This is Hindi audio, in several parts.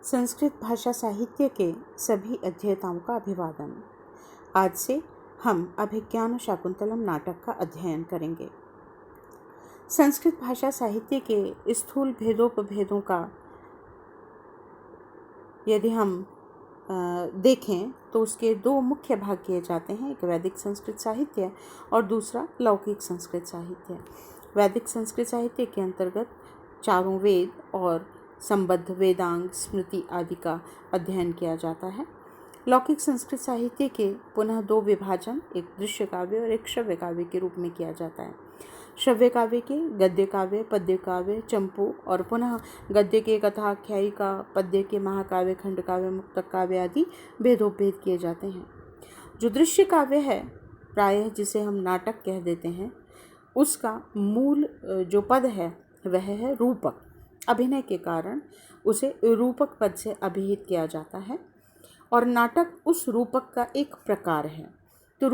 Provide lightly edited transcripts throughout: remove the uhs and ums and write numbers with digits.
संस्कृत भाषा साहित्य के सभी अध्येताओं का अभिवादन। आज से हम अभिज्ञान शाकुंतलम नाटक का अध्ययन करेंगे। संस्कृत भाषा साहित्य के स्थूल भेदोपभेदों का यदि हम देखें तो उसके दो मुख्य भाग किए जाते हैं, एक वैदिक संस्कृत साहित्य और दूसरा लौकिक संस्कृत साहित्य। वैदिक संस्कृत साहित्य के अंतर्गत चारों वेद और संबद्ध वेदांग स्मृति आदि का अध्ययन किया जाता है। लौकिक संस्कृत साहित्य के पुनः दो विभाजन, एक दृश्य काव्य और एक श्रव्य काव्य के रूप में किया जाता है। श्रव्य काव्य के गद्य काव्य, पद्य काव्य, चंपू और पुनः गद्य के कथाख्यायिका, पद्य के महाकाव्य, खंड काव्य, मुक्तक काव्य आदि भेदोपभेद किए जाते हैं। जो दृश्य काव्य है, प्रायः जिसे हम नाटक कह देते हैं, उसका मूल जो पद है वह है रूपक। अभिनय के कारण उसे रूपक पद से अभिहित किया जाता है और नाटक उस रूपक का एक प्रकार है। तो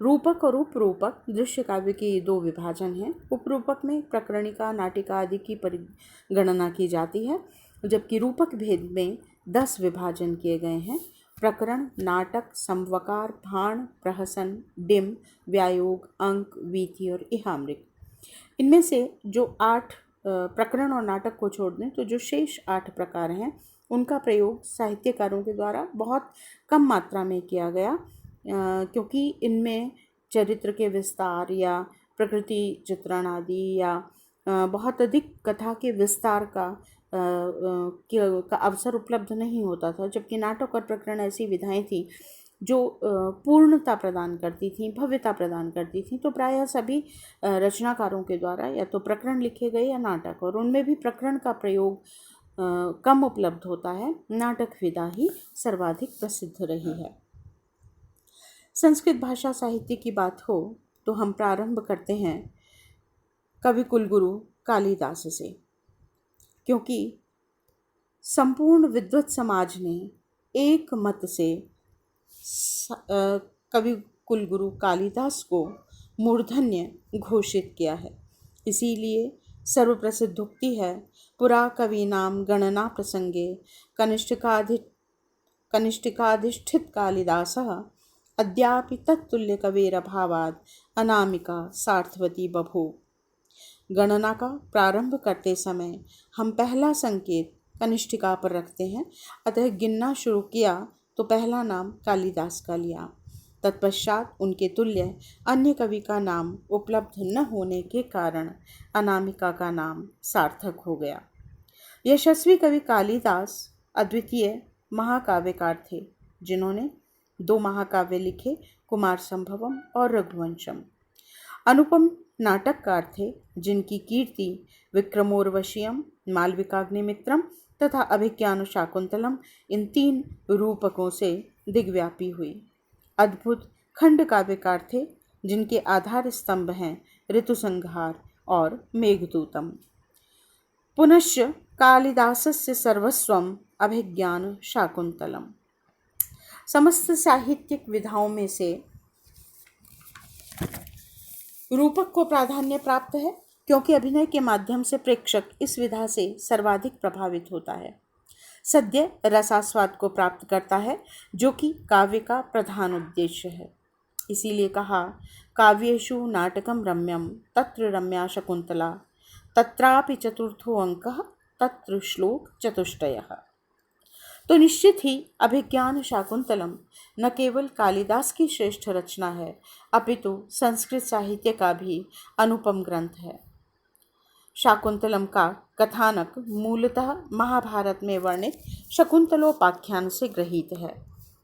रूपक और उपरूपक दृश्य काव्य के ये दो विभाजन हैं। उपरूपक में प्रकरणिका, नाटिका आदि की परिगणना की जाती है, जबकि रूपक भेद में 10 विभाजन किए गए हैं। प्रकरण, नाटक, समवकार, भाण, प्रहसन, डिम, व्यायोग, अंक, वीथी और इहामृक। इनमें से जो 8 प्रकरण और नाटक को छोड़ दें तो जो शेष 8 प्रकार हैं उनका प्रयोग साहित्यकारों के द्वारा बहुत कम मात्रा में किया गया, क्योंकि इनमें चरित्र के विस्तार या प्रकृति चित्रण आदि या बहुत अधिक कथा के विस्तार का अवसर उपलब्ध नहीं होता था, जबकि नाटक और प्रकरण ऐसी विधाएं थी जो पूर्णता प्रदान करती थी, भव्यता प्रदान करती थी। तो प्रायः सभी रचनाकारों के द्वारा या तो प्रकरण लिखे गए या नाटक, और उनमें भी प्रकरण का प्रयोग कम उपलब्ध होता है। नाटक विधा ही सर्वाधिक प्रसिद्ध रही है। संस्कृत भाषा साहित्य की बात हो तो हम प्रारंभ करते हैं कवि कुलगुरु कालिदास से, क्योंकि संपूर्ण विद्वत समाज ने एक मत से कवि कुलगुरु कालिदास को मूर्धन्य घोषित किया है। इसीलिए सर्वप्रसिद्ध उक्ति है, पुरा कवीनाम गणना प्रसंगे कनिष्ठिकाधिष्ठित कालिदासः अद्यापि तत्तुल्य कवेरभावात् अनामिका सार्थवती बभूव। गणना का प्रारंभ करते समय हम पहला संकेत कनिष्ठिका पर रखते हैं, अतः गिनना शुरू किया तो पहला नाम कालिदास का लिया। तत्पश्चात उनके तुल्य अन्य कवि का नाम उपलब्ध न होने के कारण अनामिका का नाम सार्थक हो गया। यशस्वी कवि कालिदास अद्वितीय महाकाव्यकार थे, जिन्होंने 2 महाकाव्य लिखे, कुमार संभवम और रघुवंशम। अनुपम नाटककार थे, जिनकी कीर्ति विक्रमोर्वशीयम, मालविकाग्निमित्रम तथा अभिज्ञान शाकुंतलम इन 3 रूपकों से दिग्व्यापी हुई। अद्भुत खंड काव्यकार थे, जिनके आधार स्तंभ हैं ऋतुसंहार और मेघदूतम। पुनश्च कालिदासस्य सर्वस्वम अभिज्ञान शाकुंतलम। समस्त साहित्यिक विधाओं में से रूपक को प्राधान्य प्राप्त है, क्योंकि अभिनय के माध्यम से प्रेक्षक इस विधा से सर्वाधिक प्रभावित होता है, सद्य रसास्वाद को प्राप्त करता है, जो कि काव्य का प्रधान उद्देश्य है। इसीलिए कहा, काव्येषु नाटकम रम्यम तत्र रम्या शकुंतला तत्रापि चतुर्थो अंकः तत्र श्लोक चतुष्टयः। तो निश्चित ही अभिज्ञान शाकुंतलम न केवल कालिदास की श्रेष्ठ रचना है, अपितु संस्कृत साहित्य का भी अनुपम ग्रंथ है। शाकुंतलम का कथानक मूलतः महाभारत में वर्णित शकुंतलोपाख्यान से गृहीत है।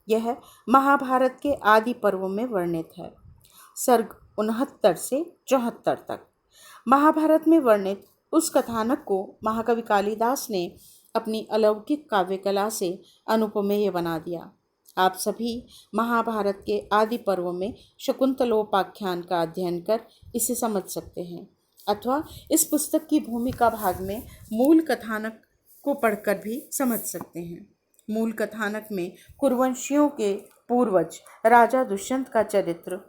यह महाभारत के आदि पर्वों में वर्णित है, सर्ग 69 से 74 तक। महाभारत में वर्णित उस कथानक को महाकवि कालिदास ने अपनी अलौकिक काव्य कला से अनुपमेय बना दिया। आप सभी महाभारत के आदि पर्वों में शकुंतलोपाख्यान का अध्ययन कर इसे समझ सकते हैं, अथवा इस पुस्तक की भूमिका भाग में मूल कथानक को पढ़कर भी समझ सकते हैं। मूल कथानक में कुरुवंशियों के पूर्वज राजा दुष्यंत का चरित्र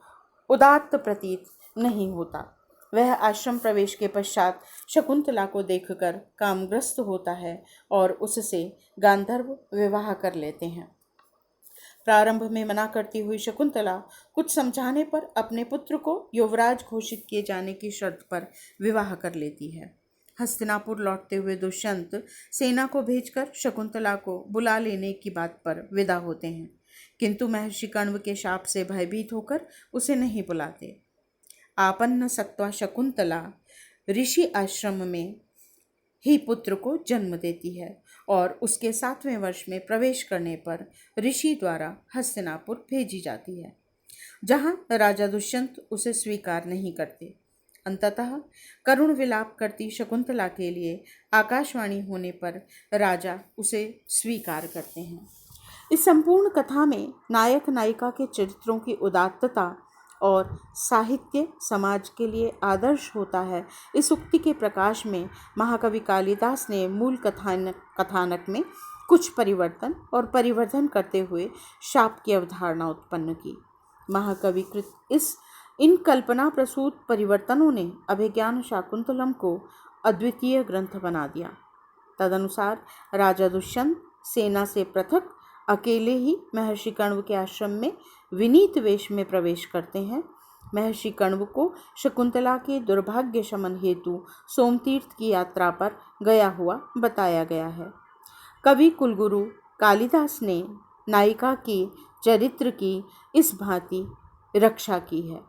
उदात्त प्रतीत नहीं होता। वह आश्रम प्रवेश के पश्चात शकुंतला को देखकर कामग्रस्त होता है और उससे गांधर्व विवाह कर लेते हैं। प्रारंभ में मना करती हुई शकुंतला कुछ समझाने पर अपने पुत्र को युवराज घोषित किए जाने की शर्त पर विवाह कर लेती है। हस्तिनापुर लौटते हुए दुष्यंत सेना को भेजकर शकुंतला को बुला लेने की बात पर विदा होते हैं, किंतु महर्षि कण्व के शाप से भयभीत होकर उसे नहीं बुलाते। आपन्न सत्वा शकुंतला ऋषि आश्रम में ही पुत्र को जन्म देती है और उसके 7वें वर्ष में प्रवेश करने पर ऋषि द्वारा हस्तिनापुर भेजी जाती है, जहाँ राजा दुष्यंत उसे स्वीकार नहीं करते। अंततः करुण विलाप करती शकुंतला के लिए आकाशवाणी होने पर राजा उसे स्वीकार करते हैं। इस संपूर्ण कथा में नायक नायिका के चरित्रों की उदात्तता और साहित्य समाज के लिए आदर्श होता है। इस उक्ति के प्रकाश में महाकवि कालिदास ने मूल कथानक में कुछ परिवर्तन और परिवर्धन करते हुए शाप की अवधारणा उत्पन्न की। महाकवि कृत इन कल्पना प्रसूत परिवर्तनों ने अभिज्ञान शाकुंतलम को अद्वितीय ग्रंथ बना दिया। तदनुसार राजा दुष्यंत सेना से पृथक अकेले ही महर्षि कण्व के आश्रम में विनीत वेश में प्रवेश करते हैं। महर्षि कण्व को शकुंतला के दुर्भाग्य शमन हेतु सोमतीर्थ की यात्रा पर गया हुआ बताया गया है। कवि कुलगुरु कालिदास ने नायिका के चरित्र की इस भांति रक्षा की है।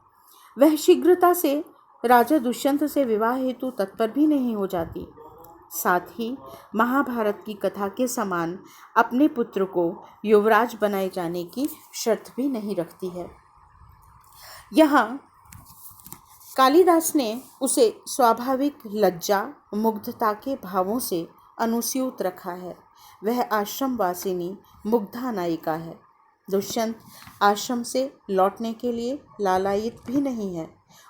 वह शीघ्रता से राजा दुष्यंत से विवाह हेतु तत्पर भी नहीं हो जाती, साथ ही महाभारत की कथा के समान अपने पुत्र को युवराज बनाए जाने की शर्त भी नहीं रखती है। यहाँ कालिदास ने उसे स्वाभाविक लज्जा मुग्धता के भावों से अनुस्यूत रखा है। वह आश्रमवासिनी मुग्धा नायिका है। दुष्यंत आश्रम से लौटने के लिए लालायित भी नहीं है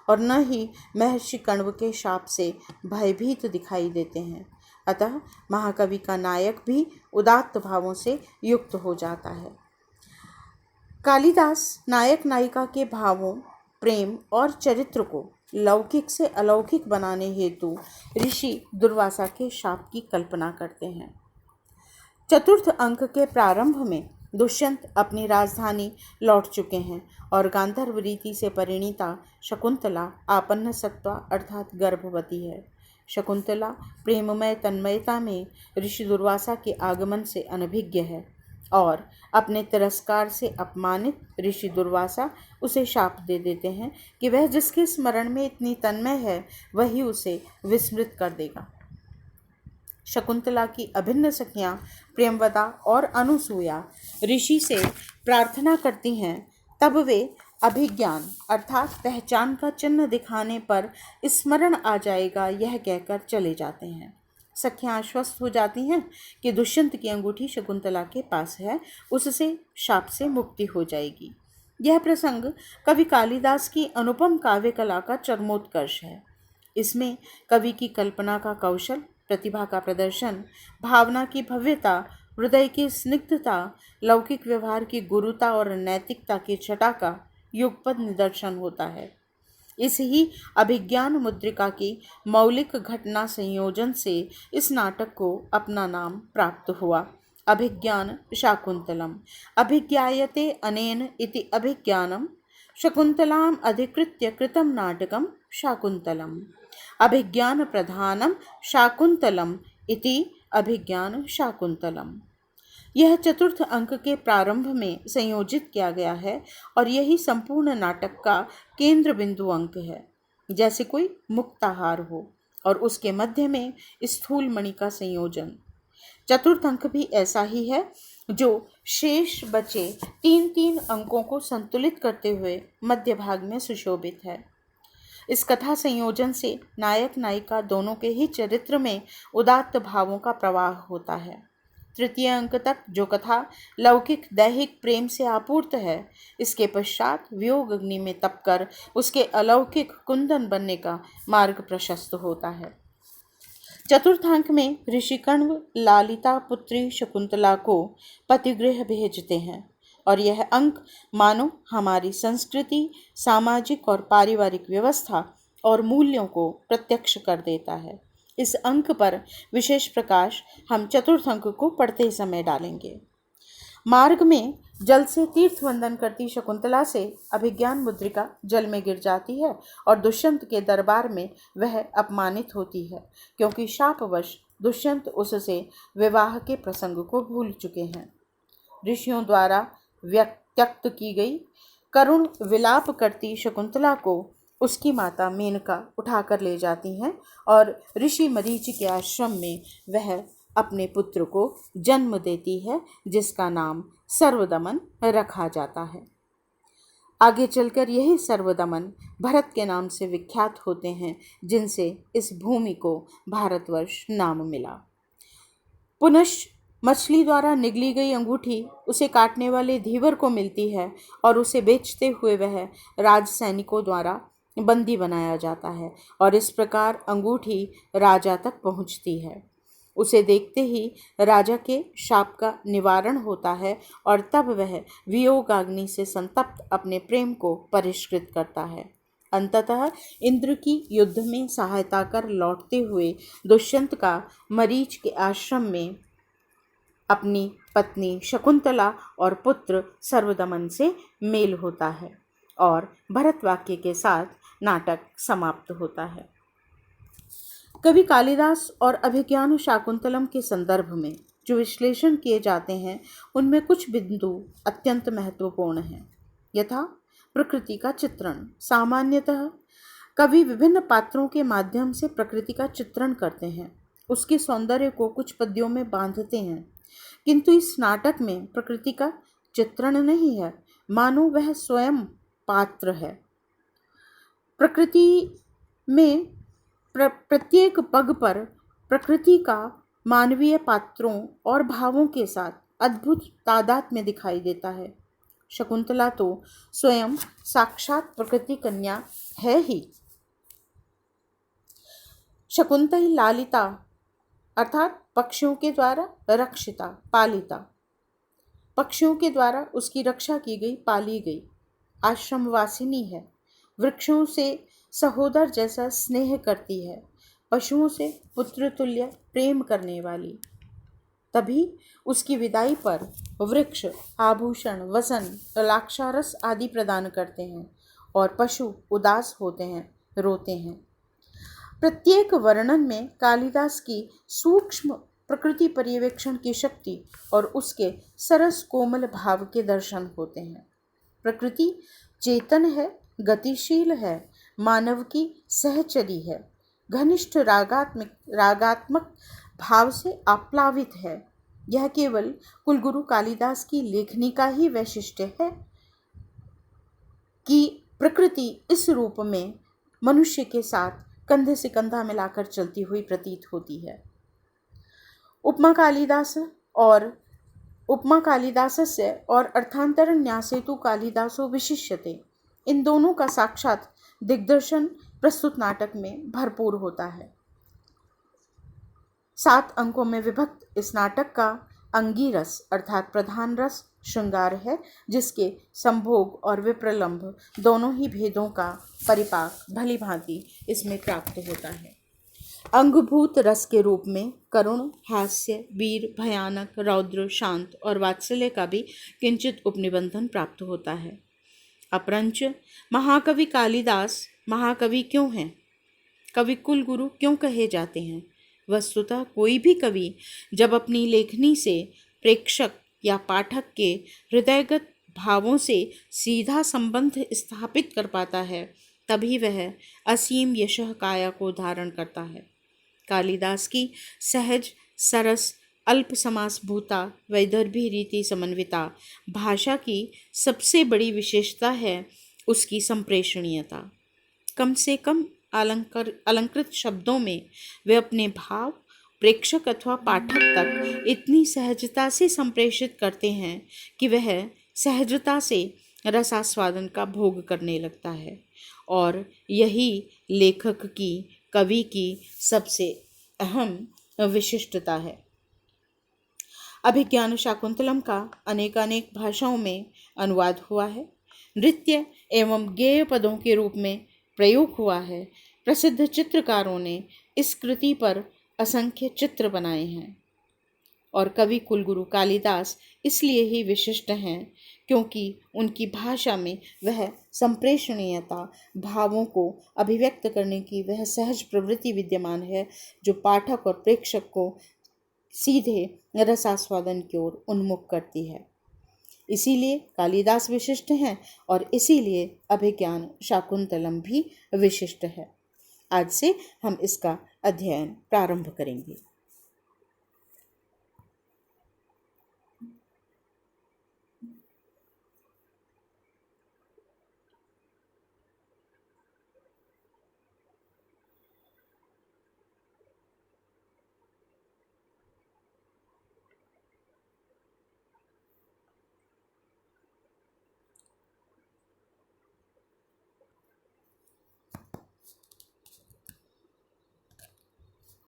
और न ही महर्षि कण्व के शाप से भयभीत दिखाई देते हैं। अतः महाकवि का नायक भी उदात्त भावों से युक्त हो जाता है। कालिदास नायक नायिका के भावों, प्रेम और चरित्र को लौकिक से अलौकिक बनाने हेतु ऋषि दुर्वासा के शाप की कल्पना करते हैं। चतुर्थ अंक के प्रारंभ में दुष्यंत अपनी राजधानी लौट चुके हैं और गांधर्व रीति से परिणीता शकुंतला आपन्न सत्वा अर्थात गर्भवती है। शकुंतला प्रेममय तन्मयता में ऋषि दुर्वासा के आगमन से अनभिज्ञ है और अपने तिरस्कार से अपमानित ऋषि दुर्वासा उसे शाप दे देते हैं कि वह जिसके स्मरण में इतनी तन्मय है वही उसे विस्मृत कर देगा। शकुंतला की अभिन्न सखियां प्रेमवदा और अनुसूया ऋषि से प्रार्थना करती हैं, तब वे अभिज्ञान अर्थात पहचान का चिन्ह दिखाने पर स्मरण आ जाएगा यह कहकर चले जाते हैं। सखियां आश्वस्त हो जाती हैं कि दुष्यंत की अंगूठी शकुंतला के पास है, उससे शाप से मुक्ति हो जाएगी। यह प्रसंग कवि कालिदास की अनुपम काव्य कला का चरमोत्कर्ष है। इसमें कवि की कल्पना का कौशल, प्रतिभा का प्रदर्शन, भावना की भव्यता, हृदय की स्निग्धता, लौकिक व्यवहार की गुरुता और नैतिकता की छटा का युगपद निदर्शन होता है। इस ही अभिज्ञान मुद्रिका की मौलिक घटना संयोजन से इस नाटक को अपना नाम प्राप्त हुआ। अभिज्ञान शाकुंतलम अभिज्ञायते अनेन इति अभिज्ञानम शकुंतलाम अधिकृत्य कृतं नाटकम शाकुंतलम अभिज्ञान प्रधानम शाकुंतलम इति अभिज्ञान शाकुंतलम। यह चतुर्थ अंक के प्रारंभ में संयोजित किया गया है और यही संपूर्ण नाटक का केंद्र बिंदु अंक है, जैसे कोई मुक्ताहार हो और उसके मध्य में स्थूल मणि का संयोजन। चतुर्थ अंक भी ऐसा ही है, जो शेष बचे 3-3 अंकों को संतुलित करते हुए मध्य भाग में सुशोभित है। इस कथा संयोजन से नायक नायिका दोनों के ही चरित्र में उदात्त भावों का प्रवाह होता है। तृतीय अंक तक जो कथा लौकिक दैहिक प्रेम से आपूर्त है, इसके पश्चात वियोग अग्नि में तपकर उसके अलौकिक कुंदन बनने का मार्ग प्रशस्त होता है। चतुर्थांक में ऋषि कण्व लालिता पुत्री शकुंतला को पतिगृह भेजते हैं और यह अंक मानो हमारी संस्कृति, सामाजिक और पारिवारिक व्यवस्था और मूल्यों को प्रत्यक्ष कर देता है। इस अंक पर विशेष प्रकाश हम चतुर्थ अंक को पढ़ते समय डालेंगे। मार्ग में जल से तीर्थ वंदन करती शकुंतला से अभिज्ञान मुद्रिका जल में गिर जाती है और दुष्यंत के दरबार में वह अपमानित होती है, क्योंकि शापवश दुष्यंत उससे विवाह के प्रसंग को भूल चुके हैं। ऋषियों द्वारा व्यक्त की गई करुण विलाप करती शकुंतला को उसकी माता मेनका उठाकर ले जाती हैं और ऋषि मरीचि के आश्रम में वह अपने पुत्र को जन्म देती है, जिसका नाम सर्वदमन रखा जाता है। आगे चलकर यही सर्वदमन भरत के नाम से विख्यात होते हैं, जिनसे इस भूमि को भारतवर्ष नाम मिला। पुनश्च मछली द्वारा निगली गई अंगूठी उसे काटने वाले धीवर को मिलती है और उसे बेचते हुए वह राज सैनिकों द्वारा बंदी बनाया जाता है और इस प्रकार अंगूठी राजा तक पहुंचती है। उसे देखते ही राजा के शाप का निवारण होता है और तब वह वियोगाग्नि से संतप्त अपने प्रेम को परिष्कृत करता है। अंततः इंद्र की युद्ध में सहायता कर लौटते हुए दुष्यंत का मरीच के आश्रम में अपनी पत्नी शकुंतला और पुत्र सर्वदमन से मेल होता है और भरतवाक्य के साथ नाटक समाप्त होता है। कवि कालिदास और अभिज्ञान शाकुंतलम के संदर्भ में जो विश्लेषण किए जाते हैं, उनमें कुछ बिंदु अत्यंत महत्वपूर्ण हैं। यथा प्रकृति का चित्रण। सामान्यतः कवि विभिन्न पात्रों के माध्यम से प्रकृति का चित्रण करते हैं, उसके सौंदर्य को कुछ पद्यों में बांधते हैं, किंतु इस नाटक में प्रकृति का चित्रण नहीं है, मानो वह स्वयं पात्र है। प्रकृति में प्रत्येक पग पर प्रकृति का मानवीय पात्रों और भावों के साथ अद्भुत तादात्म्य दिखाई देता है। शकुंतला तो स्वयं साक्षात प्रकृति कन्या है ही। शकुंतई लालिता अर्थात पक्षियों के द्वारा रक्षिता, पालिता, पक्षियों के द्वारा उसकी रक्षा की गई, पाली गई। आश्रमवासिनी है, वृक्षों से सहोदर जैसा स्नेह करती है, पशुओं से पुत्र तुल्य प्रेम करने वाली। तभी उसकी विदाई पर वृक्ष आभूषण, वसन, लाक्षारस आदि प्रदान करते हैं और पशु उदास होते हैं, रोते हैं। प्रत्येक वर्णन में कालिदास की सूक्ष्म प्रकृति पर्यवेक्षण की शक्ति और उसके सरस कोमल भाव के दर्शन होते हैं। प्रकृति चेतन है, गतिशील है, मानव की सहचरी है, घनिष्ठ रागात्मक भाव से आप्लावित है। यह केवल कुलगुरु कालिदास की लेखनी का ही वैशिष्ट्य है कि प्रकृति इस रूप में मनुष्य के साथ कंधे से कंधा मिलाकर चलती हुई प्रतीत होती है। उपमा कालिदासस्य और अर्थांतरं न्यासेतु कालिदासो विशिष्यते, इन दोनों का साक्षात दिग्दर्शन प्रस्तुत नाटक में भरपूर होता है। 7 अंकों में विभक्त इस नाटक का अंगीरस अर्थात प्रधान रस श्रृंगार है, जिसके संभोग और विप्रलंभ दोनों ही भेदों का परिपाक भली भांति इसमें प्राप्त होता है। अंगभूत रस के रूप में करुण, हास्य, वीर, भयानक, रौद्र, शांत और वात्सल्य का भी किंचित उपनिबंधन प्राप्त होता है। अपरंच महाकवि कालिदास महाकवि क्यों हैं, कवि कुल गुरु क्यों कहे जाते हैं? वस्तुतः कोई भी कवि जब अपनी लेखनी से प्रेक्षक या पाठक के हृदयगत भावों से सीधा संबंध स्थापित कर पाता है, तभी वह असीम यशः काया को धारण करता है। कालिदास की सहज, सरस, अल्प समासभूता, वैदर्भी रीति समन्विता भाषा की सबसे बड़ी विशेषता है उसकी संप्रेषणीयता। कम से कम अलंकृत शब्दों में वे अपने भाव प्रेक्षक अथवा पाठक तक इतनी सहजता से संप्रेषित करते हैं कि वह सहजता से रसास्वादन का भोग करने लगता है, और यही लेखक की, कवि की सबसे अहम विशिष्टता है। अभिज्ञान शाकुंतलम का अनेकानेक भाषाओं में अनुवाद हुआ है, नृत्य एवं गेय पदों के रूप में प्रयोग हुआ है। प्रसिद्ध चित्रकारों ने इस कृति पर असंख्य चित्र बनाए हैं और कवि कुलगुरु कालिदास इसलिए ही विशिष्ट हैं क्योंकि उनकी भाषा में वह संप्रेषणीयता, भावों को अभिव्यक्त करने की वह सहज प्रवृत्ति विद्यमान है जो पाठक और प्रेक्षक को सीधे रसास्वादन की ओर उन्मुख करती है। इसीलिए कालिदास विशिष्ट हैं और इसीलिए अभिज्ञान शाकुंतलम भी विशिष्ट है। आज से हम इसका अध्ययन प्रारंभ करेंगे।